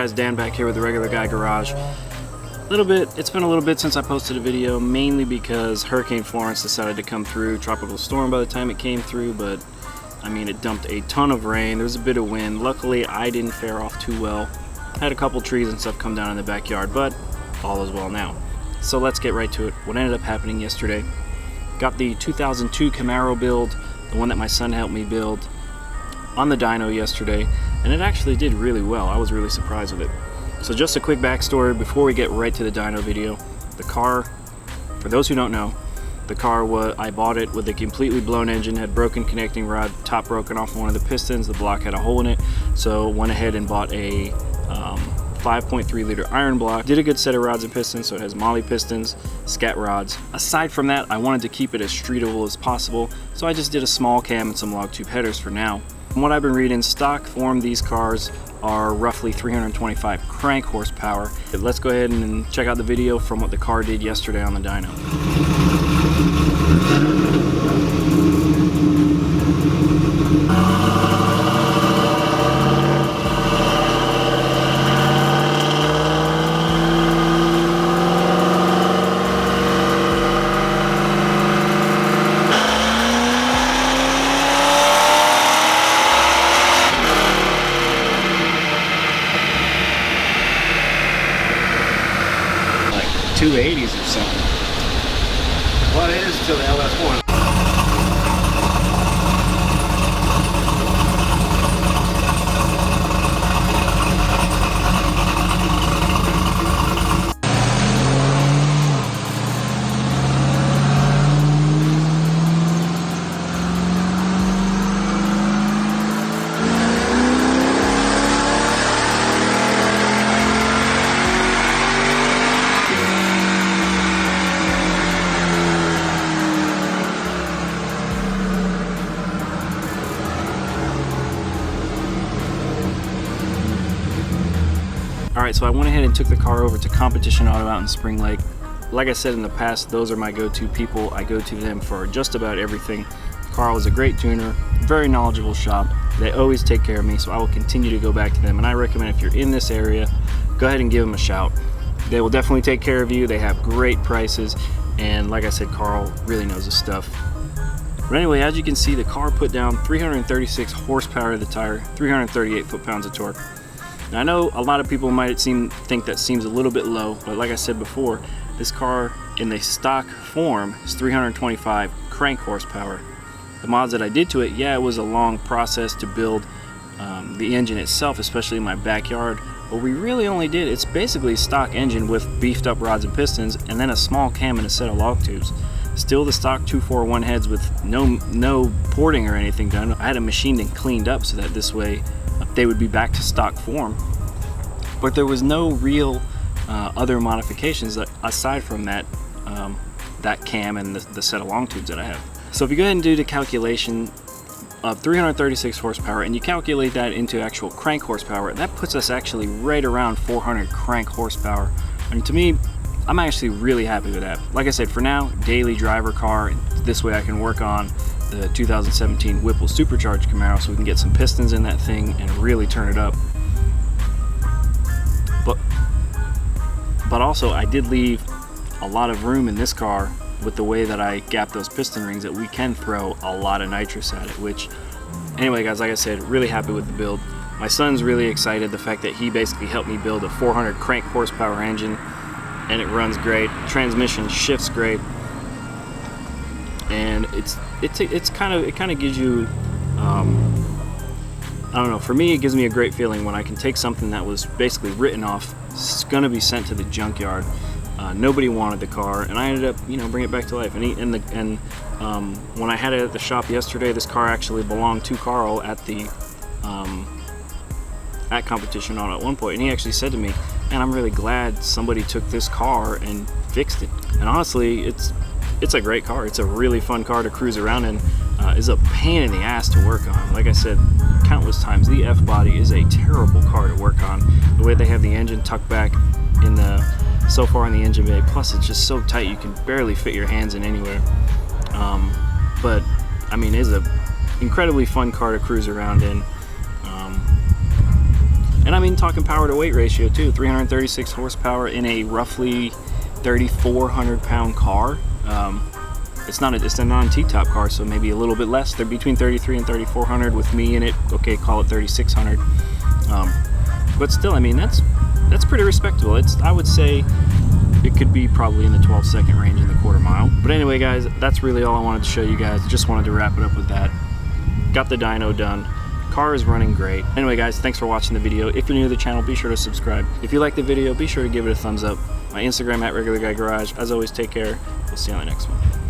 guys, Dan back here with the Regular Guy Garage. It's been a little bit since I posted a video, mainly because Hurricane Florence decided to come through. Tropical storm by the time it came through, but I mean, it dumped a ton of rain. There was a bit of wind. Luckily, I didn't fare off too well. Had a couple trees and stuff come down in the backyard, but all is well now. So let's get right to it. What ended up happening yesterday, got the 2002 Camaro build, the one that my son helped me build, on the dyno yesterday, and it actually did really well. I was really surprised with it. So just a quick backstory before we get right to the dyno video. The car, for those who don't know, the car I bought it with a completely blown engine, had broken connecting rod, top broken off one of the pistons, the block had a hole in it, so went ahead and bought a 5.3 liter iron block. Did a good set of rods and pistons, so it has molly pistons, scat rods. Aside from that, I wanted to keep it as streetable as possible, so I just did a small cam and some log tube headers for now. From what I've been reading, stock form, these cars are roughly 325 crank horsepower. Let's go ahead and check out the video from what the car did yesterday on the dyno. Like 280s or something. Well, it is till the LS1. Alright, so I went ahead and took the car over to Competition Auto out in Spring Lake. Like I said in the past, those are my go-to people. I go to them for just about everything. Carl is a great tuner, very knowledgeable shop. They always take care of me, so I will continue to go back to them. And I recommend if you're in this area, go ahead and give them a shout. They will definitely take care of you. They have great prices. And like I said, Carl really knows his stuff. But anyway, as you can see, the car put down 336 horsepower to the tire, 338 foot-pounds of torque. Now I know a lot of people might think that seems a little bit low, but like I said before, this car in the stock form is 325 crank horsepower. The mods that I did to it, yeah, it was a long process to build the engine itself, especially in my backyard. But we really only did, it's basically a stock engine with beefed up rods and pistons, and then a small cam and a set of log tubes. Still the stock 241 heads with no porting or anything done. I had it machined and cleaned up so that this way they would be back to stock form. But there was no real other modifications aside from that cam and the set of long tubes that I have. So if you go ahead and do the calculation of 336 horsepower and you calculate that into actual crank horsepower, that puts us actually right around 400 crank horsepower. And to me, I'm actually really happy with that. Like I said, for now, daily driver car. This way I can work on the 2017 Whipple supercharged Camaro so we can get some pistons in that thing and really turn it up. But also I did leave a lot of room in this car with the way that I gapped those piston rings that we can throw a lot of nitrous at it, which anyway guys, like I said, really happy with the build. My son's really excited, the fact that he basically helped me build a 400 crank horsepower engine, and it runs great, transmission shifts great, and it kind of gives you I don't know, for me it gives me a great feeling when I can take something that was basically written off, it's gonna be sent to the junkyard. Nobody wanted the car, and I ended up, bringing it back to life. And when I had it at the shop yesterday, this car actually belonged to Carl at Competition Auto at one point, and he actually said to me, "Man, I'm really glad somebody took this car and fixed it." And honestly, it's a great car. It's a really fun car to cruise around in. It's a pain in the ass to work on. Like I said countless times, the F-body is a terrible car to work on. The way they have the engine tucked back so far in the engine bay, plus it's just so tight you can barely fit your hands in anywhere. But I mean, it's an incredibly fun car to cruise around in. And I mean talking power to weight ratio too, 336 horsepower in a roughly 3,400 pound car. It's a non-T-top car, so maybe a little bit less. They're between 33 and 3,400 with me in it. Okay, call it 3,600. But still, I mean, that's pretty respectable. I would say it could be probably in the 12-second range in the quarter mile. But anyway, guys, that's really all I wanted to show you guys. Just wanted to wrap it up with that. Got the dyno done. Car is running great. Anyway, guys, thanks for watching the video. If you're new to the channel, be sure to subscribe. If you like the video, be sure to give it a thumbs up. My Instagram @RegularGuyGarage. As always, take care. We'll see you on the next one.